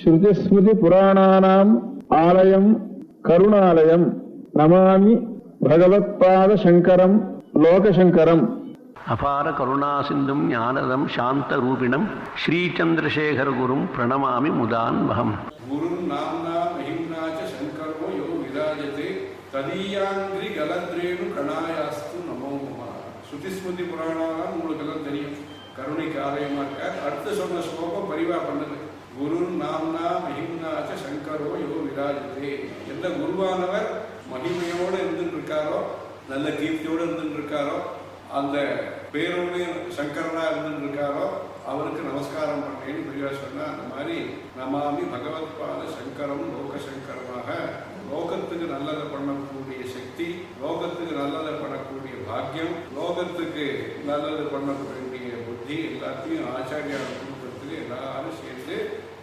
ஸ்ருதிஸ்மிருதி புராணானாம் ஆலயம் கருணாலயம் நமாமி பகவத்பாத சங்கரம் லோகசங்கரம். அபார கருணா சிந்தும் ஞானதம் சாந்த ரூபிணம் ஸ்ரீச்சந்திரசேகர குரும் பிரணமாமி முதான்வகம். குரும் நாம்னா மஹிம்னாச்ச சங்கரோ யோ விராஜதே ததீயாங்கிரி கலத்ரேணு கணாயாஸ்து நமோ நம. ஸ்ருதிஸ்மிருதி புராணாலாம் உங்களுக்கு எல்லாம் தெரியும், கருணைக்கு ஆலயமாக இருக்கார். அடுத்து சொன்ன ஸ்லோகம் பரிவா பண்ணது. குரு நாம்னா மஹிம்னாச்ச சங்கரோ யோ விராஜதே. எந்த குருவானவர் மகிமையோடு இருந்துட்டு இருக்காரோ, நல்ல கீர்த்தியோடு இருந்துட்டு இருக்காரோ, அந்த பேரோடு சங்கரனா இருந்துட்டு இருக்காரோ அவருக்கு நமஸ்காரம் பண்ணேன்னு பெரியவா சொன்னா. அந்த மாதிரி நமாமி பகவத்பாத சங்கரம் லோகசங்கரமாக லோகத்துக்கு நல்லதை பண்ணக்கூடிய சக்தி, லோகத்துக்கு நல்லதை பண்ணக்கூடிய பாக்கியம், லோகத்துக்கு நல்லது பண்ணக்கூடிய புத்தி எல்லாத்தையும் ஆச்சாரியார் கொடுக்கறதுக்கு எல்லாரும் சேர்ந்து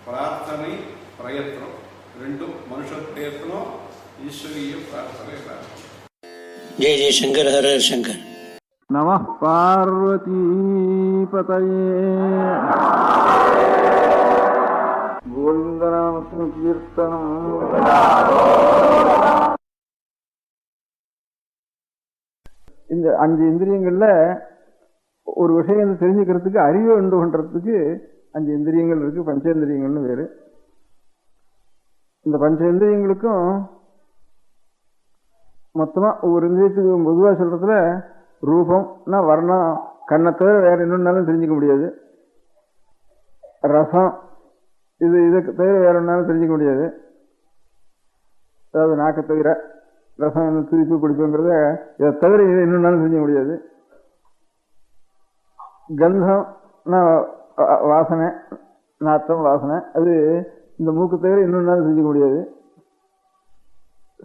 பிரார்த்தனை பிரயத்னம் ரெண்டும், மனுஷ பிரயத்னம் ஈஸ்வரிய பிரார்த்தனை எல்லாரும். ஜெய ஜெய சங்கர் ஹர சங்கர். நமः பார்வதீபதயே. கோவிந்தநாம சங்கீர்த்தனம். இந்த 5 இந்திரியங்கள்ல ஒரு விஷயம் தெரிஞ்சுக்கிறதுக்கு, அறிவு உண்டு பண்றதுக்கு 5 இந்திரியங்கள் இருக்கு. பஞ்சேந்திரியங்கள்னு வேறு. இந்த பஞ்சேந்திரியங்களுக்கும் மொத்தமா ஒவ்வொரு இந்திரியத்துக்கு பொதுவாக சொல்றதுல ரூபம்னா வர்ணம், கண்ணை தவிர வேற இன்னொன்னாலும் தெரிஞ்சுக்க முடியாது. ரசம் இதை தவிர வேற ஒன்னாலும் தெரிஞ்சுக்க முடியாது. அதாவது நாக்கை தவிர ரசம் திருப்பி குடிப்புங்கிறத இதை தவிர இதை இன்னொன்னாலும் தெரிஞ்சுக்க முடியாது. கந்தம்னா வாசனை, நாத்தம் வாசனை, அது இந்த மூக்கு தவிர இன்னொன்னாலும் தெரிஞ்சுக்க முடியாது.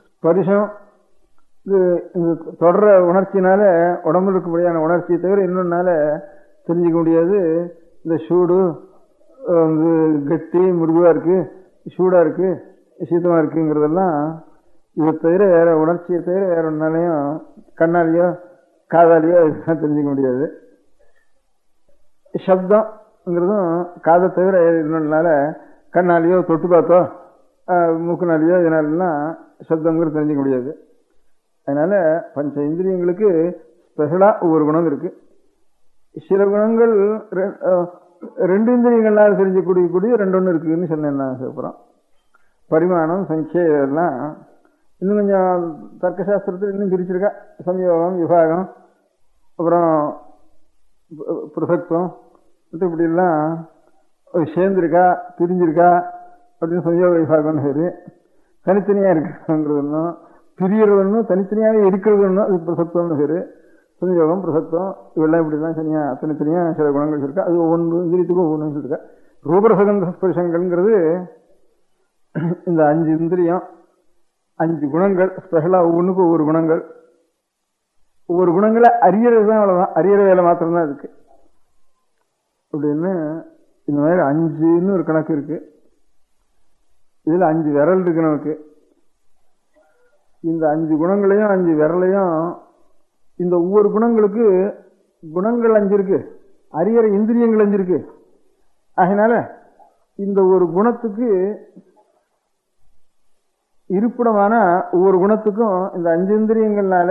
ஸ்பரிசம் இது தொடர உணர்ச்சினால உடம்புல இருக்கக்கூடியான உணர்ச்சியை தவிர இன்னொன்னால தெரிஞ்சிக்க முடியாது. இந்த சூடு கட்டி முருகுவா இருக்கு, சூடா இருக்கு, சீத்தமா இருக்குங்கிறதெல்லாம் இதை தவிர வேற உணர்ச்சியை தவிர வேற ஒன்னாலையும் கண்ணாலேயோ காதாலேயோ இதெல்லாம் தெரிஞ்சிக்க முடியாது. சப்தம்ங்கிறதும் காதை தவிர இன்னொன்னால கண்ணாலேயோ தொட்டு பார்த்தோ மூக்குனாலேயோ இதனாலாம் சப்தங்கிறது தெரிஞ்சிக்க முடியாது. அதனால பஞ்ச இந்திரியங்களுக்கு ஸ்பெஷலா ஒவ்வொரு குணம் இருக்கு. சில குணங்கள் 2 இந்திரியங்கள்னால தெரிஞ்சக்கூடிய 2 இருக்குன்னு சொன்னேன். அப்புறம் பரிமாணம், சங்கியா, இதெல்லாம் இன்னும் கொஞ்சம் தர்க்கசாஸ்திரத்தில் இன்னும் பிரிச்சிருக்கா. சம்யோகம், விபாகம், அப்புறம் பிரசக்தம், இப்படிலாம் சேர்ந்திருக்கா பிரிஞ்சிருக்கா அப்படின்னு சம்யோக விபாகம்னு பேரு. தனித்தனியா இருக்குங்கிறது ஒன்றும், பிரியறது ஒன்றும், தனித்தனியாகவே இருக்கிறது ஒன்றும், அது பிரசக்தம்னு பேரு. சம்யோகம், பிரசக்தம் இவெல்லாம் இப்படிலாம் தனித்தனியா சில குணங்கள் இருக்கா. அது ஒவ்வொன்று இந்திரியத்துக்கும் ஒவ்வொன்று இருக்கா. ரூபரசகந்த ஸ்பர்சங்கள்ங்கிறது இந்த 5 இந்திரியம், 5 குணங்கள் ஸ்பெஷலா ஒவ்வொன்றுக்கும் ஒவ்வொரு குணங்கள். ஒவ்வொரு குணங்களை அறியறது தான், அவ்வளவுதான், அறியற வேலை மாத்திரம்தான் இருக்கு அப்படின்னு. இந்த மாதிரி 5ன்னு ஒரு கணக்கு இருக்கு. இதுல 5 விரல் இருக்கு நமக்கு. இந்த 5 குணங்களையும் 5 விரலையும், இந்த ஒவ்வொரு குணங்களுக்கு குணங்கள் 5 இருக்கு, அறியற இந்திரியங்கள் 5 இருக்கு. அதனால இந்த ஒரு குணத்துக்கு இருப்பிடமான ஒவ்வொரு குணத்துக்கும் இந்த 5 இந்திரியங்கள்னால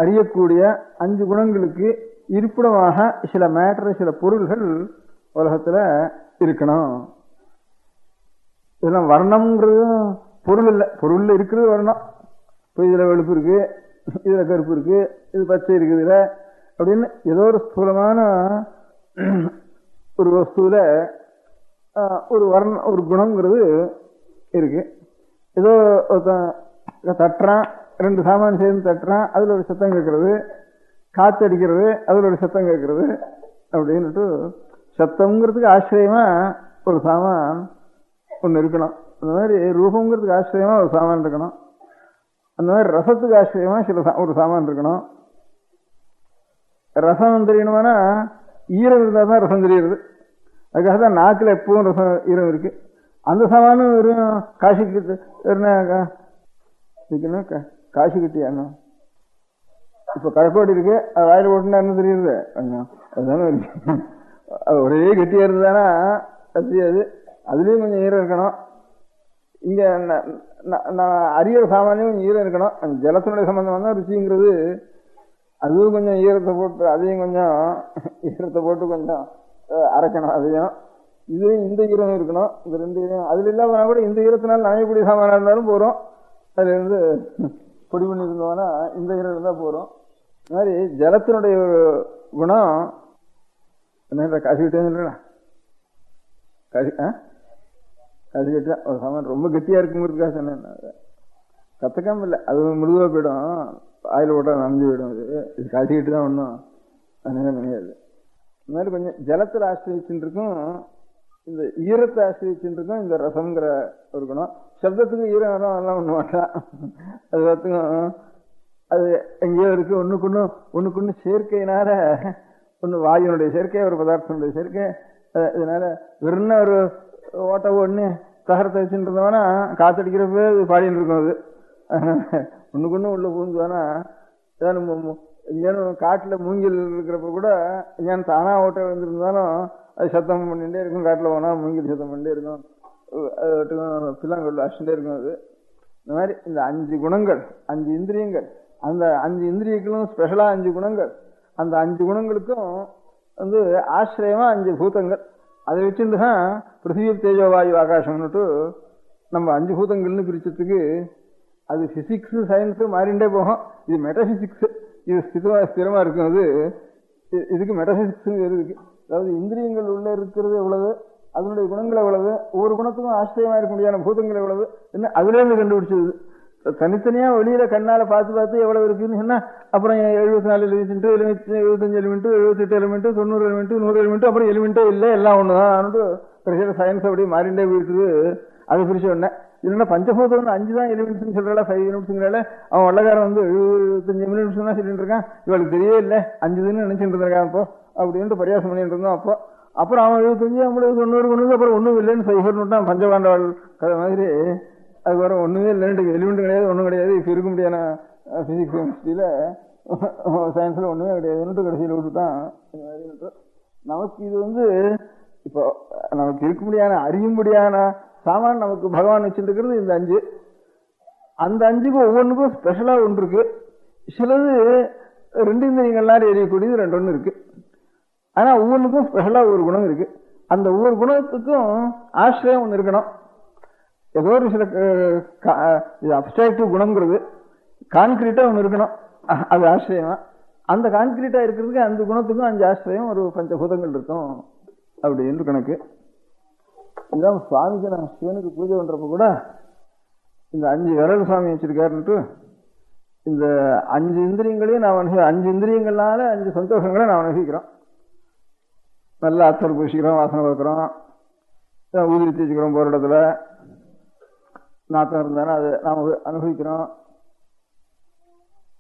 அறியக்கூடிய 5 குணங்களுக்கு இருப்பிடமாக சில மேட்டர், சில பொருள்கள் உலகத்துல இருக்கணும். இதெல்லாம் வர்ணம்ங்கிறது பொருள் இல்லை, பொருள்ல இருக்கிறது வர்ணம். இப்போ இதுல வெளுப்பு இருக்கு, இதுல கருப்பு இருக்கு, இது பச்சை இருக்குது இதுல அப்படின்னு ஏதோ ஒரு ஸ்தூலமான ஒரு வஸ்துல ஒரு வர்ணம், ஒரு குணம்ங்கிறது இருக்கு. ஏதோ தட்டுறான், 2 சாமான் சேர்ந்து தட்டுறான், அதுல ஒரு சத்தம் கேட்கறது, காற்று அடிக்கிறது, அதுல ஒரு சத்தம் கேட்கறது அப்படின்னுட்டு சத்தம்ங்கிறதுக்கு ஆச்சரியமா ஒரு சாமான் ஒன்று இருக்கணும். அந்த மாதிரி ரூபங்கிறதுக்கு ஆச்சரியமா ஒரு சாமான் இருக்கணும். அந்த மாதிரி ரசத்துக்கு ஆச்சரியமா ஒரு சாமான் இருக்கணும். ரசம் தெரியணுமானா ஈரம் இருந்தால் தான் ரசம் தெரியுது. அதுக்காக தான் நாக்கில் எப்பவும் ரசம் ஈரம் இருக்கு. அந்த சாமானும் வெறும் காசி கட்டு காசி கட்டியானோ. இப்போ கழக்கோடி இருக்கு, அது வாயில் போட்டுனா என்ன தெரியுது, அதுதானே இருக்கு. ஒரே கட்டியா இருந்ததுதானா அது தெரியாது. அதுலேயும் கொஞ்சம் ஈரம் இருக்கணும். இங்க நான் அறியிற சாமானியம் ஈரம் இருக்கணும். ஜலத்தினுடைய சம்பந்தம் தான் ருச்சிங்கிறது. அதுவும் கொஞ்சம் ஈரத்தை போட்டு அதையும் கொஞ்சம் ஈரத்தை போட்டு கொஞ்சம் அரைக்கணும். அதையும் இதுவும் இந்த ஈரம் இருக்கணும். இந்த ரெண்டு ஈரம் அதில் இல்லாமல் கூட இந்த ஈரத்தினால் நனையக்கூடிய சாமானாக இருந்தாலும் போகிறோம். அதுலேருந்து பொடி பண்ணி இருந்தோம்னா இந்த ஈரம் இருந்தால் போகிறோம். இந்த மாதிரி ஜலத்தினுடைய ஒரு குணம் என்ன கசிக்கிட்டே இல்லைண்ணா கசிக்கிட்டா ஒரு சாமான் ரொம்ப கெட்டியாக இருக்குங்கிறதுக்காக சொன்னேன். கற்றுக்காம இல்லை, அது மிருதுவாக போயிடும், ஆயில் போட்டால் நனைஞ்சு போயிடும். இது கசிக்கிட்டு தான் ஒன்றும் அதனால நினையாது. இந்த மாதிரி கொஞ்சம் ஜலத்தில் ஆசிரியச்சுன்னு இருக்கும், இந்த ஈரத்தை ஆசிரியச்சுன்னு இருக்கும் இந்த ரசங்கிற ஒரு குணம். சப்தத்துக்கு ஈரம் அதெல்லாம் ஒன்று மாட்டான். அது பார்த்துக்கும் அது எங்கேயோ இருக்குது. ஒன்றுக்கு சேர்க்கையினால ஒன்று வாயுனுடைய சேர்க்கை, ஒரு பதார்த்தனுடைய சேர்க்கை. இதனால வெறும் ஒரு ஓட்ட ஒன்று தகரத்தை வச்சுட்டு இருந்தோம்னா காத்தடிக்கிறப்ப அது பாடின்னு இருக்கும். அது ஒன்றுக்கு உள்ள பூந்துவானா எங்கேயானு காட்டில் மூங்கில் இருக்கிறப்ப கூட எங்கேயானு தானாக ஓட்ட வந்துருந்தாலும் அது சத்தம் பண்ணிகிட்டே இருக்கும். காட்டில் போனால் மூங்கில் சத்தம் பண்ணிட்டே இருக்கும். அது பிள்ளாங்கல் அடிச்சுட்டே இருக்கும். அது இந்த மாதிரி இந்த 5 குணங்கள், 5 இந்திரியங்கள், அந்த 5 இந்திரியங்களும் ஸ்பெஷலாக 5 குணங்கள். அந்த 5 குணங்களுக்கும் ஆசிரியமா 5 பூதங்கள். அதை வச்சுட்டு தான் பிருத்திவி தேஜோ வாயு ஆகாசம்னுட்டு நம்ம 5 பூதங்கள்னு பிரிச்சதுக்கு அது பிசிக்ஸு சயின்ஸு மாறிண்டே போகும். இது மெட்டபிசிக்ஸு, இது ஸ்திரமா இருக்கும். அது இதுக்கு மெட்டபிசிக்ஸுன்னு இருக்கு. அதாவது இந்திரியங்கள் உள்ள இருக்கிறது எவ்வளவு, அதனுடைய குணங்கள் எவ்வளவு, ஒவ்வொரு குணத்துக்கும் ஆச்சரியமா இருக்க முடியாத பூதங்கள் எவ்வளவு என்ன அதுலேருந்து கண்டுபிடிச்சது. தனித்தனியா வெளியில கண்ணால பார்த்து எவ்வளவு இருக்குன்னு சொன்னா அப்புறம் 74 element, 75 element, 78 element, 90 element, 100 element, அப்புறம் எலிமெண்டே இல்லை, எல்லாம் ஒண்ணுதான் கடைசியில் சயின்ஸ் அப்படியே மாறிண்டே போயிட்டு அது பிரிச்சு ஒன்னேன். இல்லைன்னா பஞ்சபூதம் 5 தான் எலிமெண்ட்ஸ்ன்னு சொல்றாள், 5 யூனிட்ஸுங்கிறாள். அவன் வள்ளக்காரன் 75 எலிமெண்ட்ஸ் தான் சொல்லிட்டு இருக்கான். இவளுக்கு தெரியவே இல்லை 5 இதுன்னு நினைச்சிட்டு இருந்திருக்கான். அப்போ அப்படின்ட்டு பரியாசம் பண்ணிட்டு இருந்தோம். அப்போ அப்புறம் அவன் 75, 50, 90 கொண்டு அப்புறம் ஒன்றும் இல்லைன்னு சைஃபர்னுட்டான். பஞ்சபாண்டவாள் கதை மாதிரி. அதுக்கப்புறம் ஒன்றுமே இல்லைன்னு எலிமெண்ட் கிடையாது, ஒன்றும் கிடையாது, இப்போ இருக்க முடியாத ஃபிசிக்ஸ் கெமிஸ்ட்ரியில் சயின்ஸில் ஒன்றுமே கிடையாதுன்னுட்டு கடைசியில் விட்டுட்டான். இந்த மாதிரி நமக்கு இது இப்போ நமக்கு இருக்க முடியாத அறியும்படியான சாமான் நமக்கு பகவான் வச்சுட்டு இருக்கிறது இந்த 5. அந்த 5க்கும் ஒவ்வொன்றுக்கும் ஸ்பெஷலாக ஒன்று இருக்கு. சிலது 2 இந்திரியங்கள்லாம் எரியக்கூடியது 2 இருக்கு. ஆனால் ஒவ்வொன்றுக்கும் ஸ்பெஷலாக ஒரு குணம் இருக்கு. அந்த ஒவ்வொரு குணத்துக்கும் ஆசிரியம் ஒன்று இருக்கணும். ஏதோ ஒரு சில இது அப்ஸ்ட்ராக்டிவ் குணங்கிறது கான்கிரீட்டா ஒன்று இருக்கணும், அது ஆசிரியமா. அந்த கான்கிரீட்டா இருக்கிறதுக்கு அந்த குணத்துக்கும் 5 ஆசிரியம், ஒரு பஞ்சபூதங்கள் இருக்கும் அப்படின்னு கணக்கு. இதுதான் சுவாமிக்கு நான் சிவனுக்கு பூஜை பண்றப்ப கூட இந்த 5 விரல் சுவாமி வச்சிருக்காருன்ட்டு இந்த 5 இந்திரியங்களையும் நான் 5 இந்திரியங்கள்னால 5 சந்தோஷங்களை நான் அனுபவிக்கிறோம். நல்லா அத்தர் பூசிக்கிறோம், வாசனை பார்க்குறோம், ஊதிரி தேய்ச்சிக்கிறோம், போகிற இடத்துல நாத்தம் இருந்தாலும் அதை நாம் அனுபவிக்கிறோம்.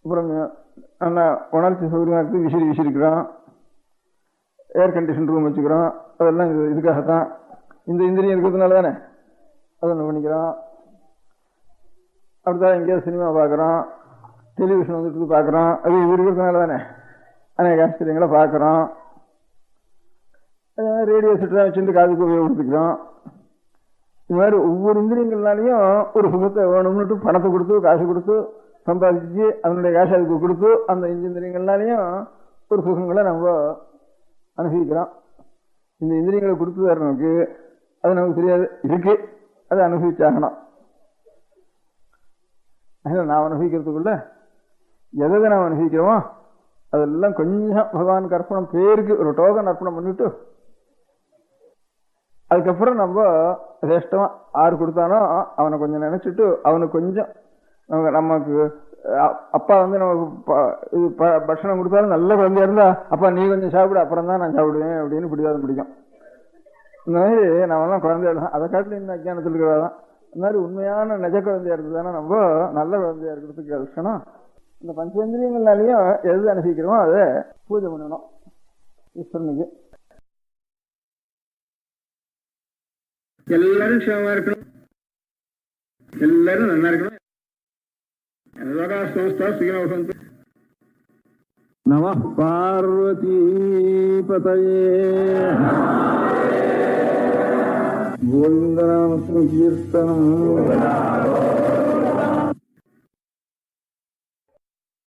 அப்புறம் நல்லா உணர்ச்சி சௌகரியமாக இருக்குது, விசிறிக்கிறோம், ஏர் கண்டிஷன் ரூம் வச்சுக்கிறோம். அதெல்லாம் இதுக்காகத்தான், இந்த இந்திரியம் இருக்கிறதுனால தானே அதை ஒன்று பண்ணிக்கிறோம். அப்படித்தான் எங்கேயாவது சினிமா பார்க்குறோம், டெலிவிஷன் வந்துட்டு பார்க்குறோம், அது இது இருக்கிறதுனால தானே அநேக ஆச்சரியங்களை பார்க்குறோம். ரேடியோ செட்டு தான் வச்சுட்டு காதுக்கு உபயோகப்படுத்திக்கிறோம். இது மாதிரி ஒவ்வொரு இந்திரியங்கள்னாலையும் ஒரு சுகத்தை வேணும்னுட்டு பணத்தை கொடுத்து காசு கொடுத்து சம்பாதிச்சு அதனுடைய காசு அதுக்கு கொடுத்து அந்த இந்திரியங்கள்னாலையும் ஒரு சுகங்களை நம்ம அனுபவிக்கிறோம். இந்த இந்திரியங்களை கொடுத்து தர நமக்கு அது நமக்கு தெரியாது, இருக்கு, அதை அனுபவிச்சாகணும். அதனால் நாம் அனுபவிக்கிறதுக்குள்ள எதை நாம் அனுபவிக்கிறோமோ அதெல்லாம் கொஞ்சம் பகவானுக்கு அர்ப்பணம், பேருக்கு ஒரு டோக்கன் அர்ப்பணம் பண்ணிவிட்டு அதுக்கப்புறம் நம்ம சிரேஷ்டமா ஆறு கொடுத்தானோ அவனை கொஞ்சம் நினைச்சிட்டு அவனுக்கு கொஞ்சம் நமக்கு அப்பா நமக்கு இது பட்சணம் கொடுத்தாலும் நல்ல குழந்தையா இருந்தா அப்பா நீ கொஞ்சம் சாப்பிடு, அப்புறம் தான் நான் சாப்பிடுவேன் அப்படின்னு பிடிவாதம் பிடிக்கும். இந்த மாதிரி நம்மலாம் குழந்தையா தான், அதை காட்டில் இந்த அஜானத்தில் இருக்கிறதான். இந்த மாதிரி உண்மையான நிஜ குழந்தையா இருக்குதுதானே நம்ம நல்ல குழந்தையா இருக்கிறதுக்கு லட்சணம். இந்த பஞ்சேந்திரியங்கள்னாலையும் எது அனுபவிக்கிறோமோ அதை பூஜை பண்ணணும் ஈஸ்வரனுக்கு. எல்லாரும் சிவமா இருக்கணும், எல்லாரும் நல்லா இருக்கணும். நம பார்வதி பதயே. గోవిందనామ కీర్తనం